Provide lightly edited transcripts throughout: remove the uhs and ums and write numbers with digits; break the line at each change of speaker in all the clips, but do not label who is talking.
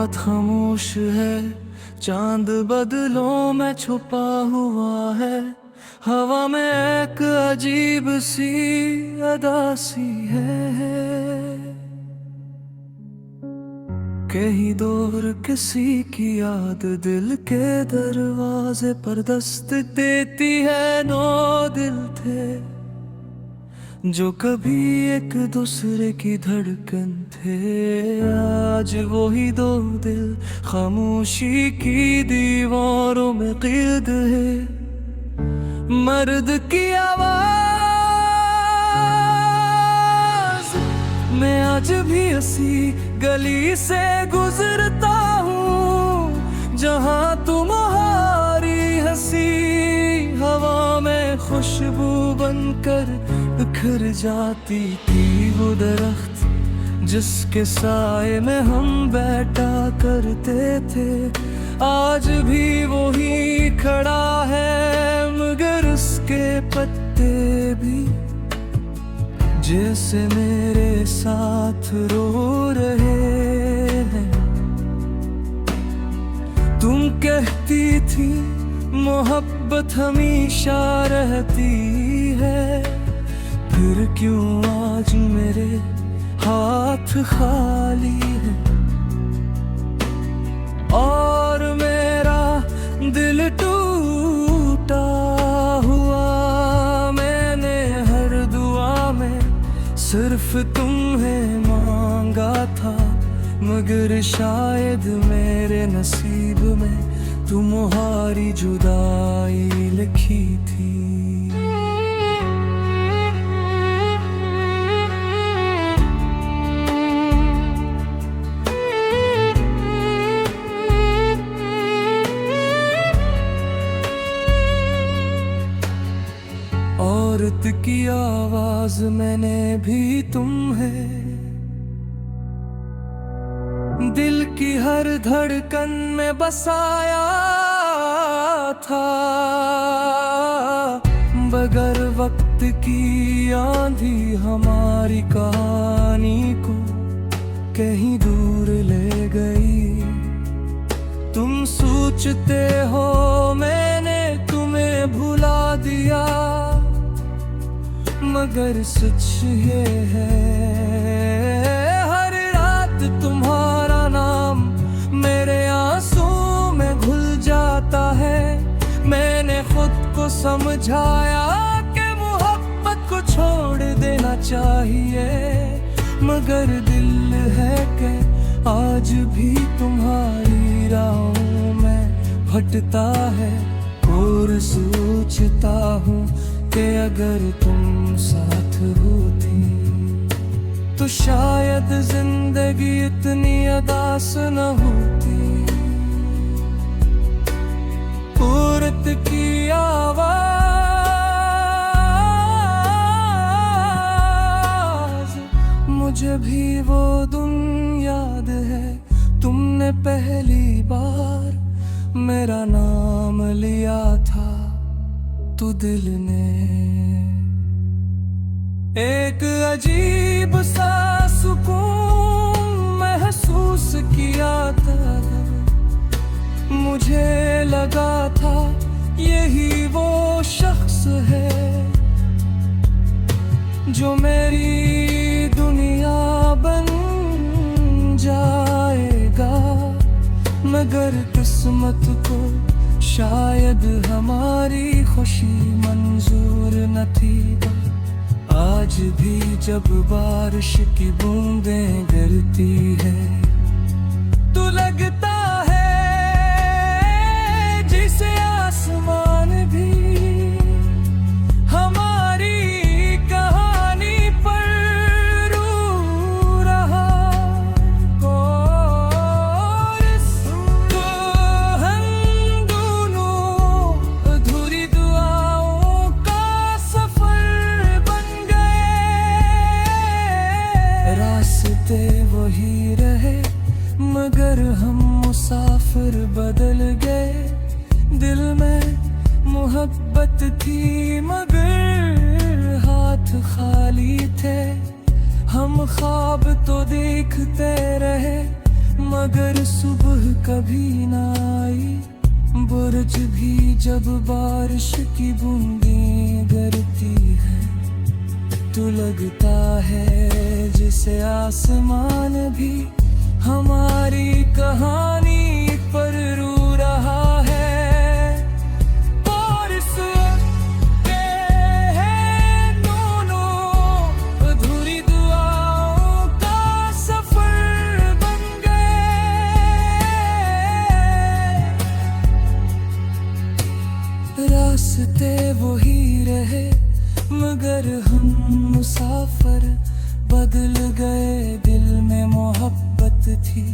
रात खामोश है, चांद बदलों में छुपा हुआ है। हवा में एक अजीब सी अदासी है, कहीं दूर किसी की याद दिल के दरवाजे पर दस्त देती है। 9 दिल थे जो कभी एक दूसरे की धड़कन थे, आज वही 2 दिल खामोशी की दीवारों में कैद है। मर्द की आवाज मैं आज भी उसी गली से गुजरता हूँ जहाँ तुम्हारी हंसी हवा में खुशबू बनकर बिखर जाती थी। वो दरख्त जिसके साए में हम बैठा करते थे, आज भी वही खड़ा है, मगर उसके पत्ते भी जैसे मेरे साथ रो रहे हैं। तुम कहती थी मोहब्बत हमेशा रहती है, फिर क्यों आज मेरे हाथ खाली है और मेरा दिल टूटा हुआ। मैंने हर दुआ में सिर्फ तुम्हें मांगा था, मगर शायद मेरे नसीब में तुम्हारी जुदाई लिखी थी। औरत की आवाज मैंने भी तुम्हें दिल की हर धड़कन में बसाया था, बगैर वक्त की आंधी हमारी कहानी को कहीं दूर ले गई। तुम सोचते हो मैंने तुम्हें भुला दिया, मगर सच ये है हर रात तुम्हारा नाम मेरे आंसू में घुल जाता है। मैंने खुद को समझाया कि मोहब्बत को छोड़ देना चाहिए, मगर दिल है कि आज भी तुम्हारी राहों में भटकता है। और सोचता हूँ कि अगर तुम साथ होती तो शायद जिंदगी इतनी उदास न होती। औरत की आवाज मुझे भी वो दिन याद है, तुमने पहली बार मेरा नाम लिया था, तो दिल ने एक अजीब सा सुकून महसूस किया था। मुझे लगा था यही वो शख्स है जो मेरी दुनिया बन जाएगा, मगर किस्मत को शायद हमारी खुशी मंजूर न थी। आज भी जब बारिश की बूंदें गिरती है तो लगता है जैसे आसमान भी हमारी कहानी पर रो रहा। और इसको हम दोनों अधूरी दुआओं का सफर बन गए। रास्ते वही रहे मगर हम मगर सुबह कभी ना आई। बुर्ज भी जब बारिश की बूंदें गिरती है, तो लगता है जिसे आसमान भी हमारी कहानी पर रो रहा है। और इस पे है दोनों अधूरी दुआओं का सफर बन गए। रास्ते वही रहे मगर हम मुसाफिर बदल गए। दिल में मोहब्बत थी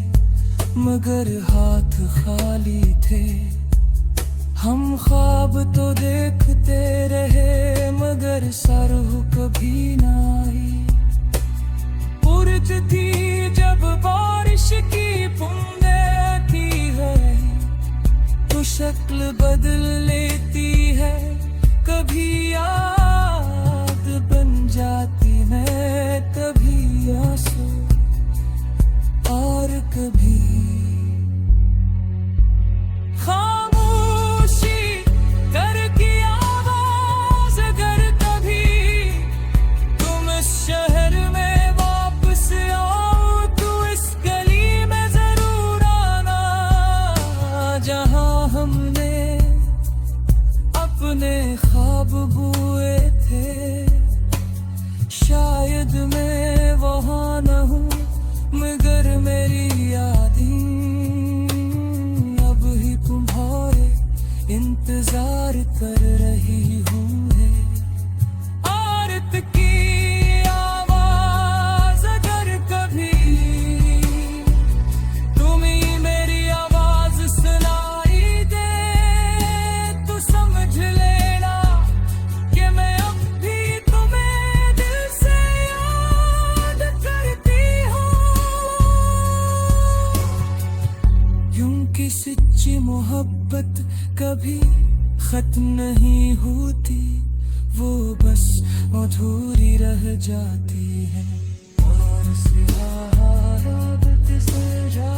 मगर हाथ खाली थे। हम ख्वाब तो देखते रहे मगर सरहु कभी ना आई। बुर्ज थी जब बारिश की बूंदें की है, तो शक्ल बदल लेती है। कभी याद बन जाती है, कभी आंसू और कभी खामोशी कर की आवाज। अगर कभी तुम इस शहर में वापस आओ तो इस गली में जरूर आना, जहां हमने अपने ख्वाब बुए थे। शायद मैं वहाँ न हूँ मगर मेरी यादें अब ही तुम्हारे इंतजार कर रही हूँ। आरत की आवाज अगर कभी तुम्हें मेरी आवाज सुनाई दे, तो समझ लेना कि मैं अब भी तुम्हें दिल से याद करती हूँ। क्योंकि सच्ची मोहब्बत कभी खत्म नहीं होती, वो बस अधूरी रह जाती है। और सिवा आदत से जा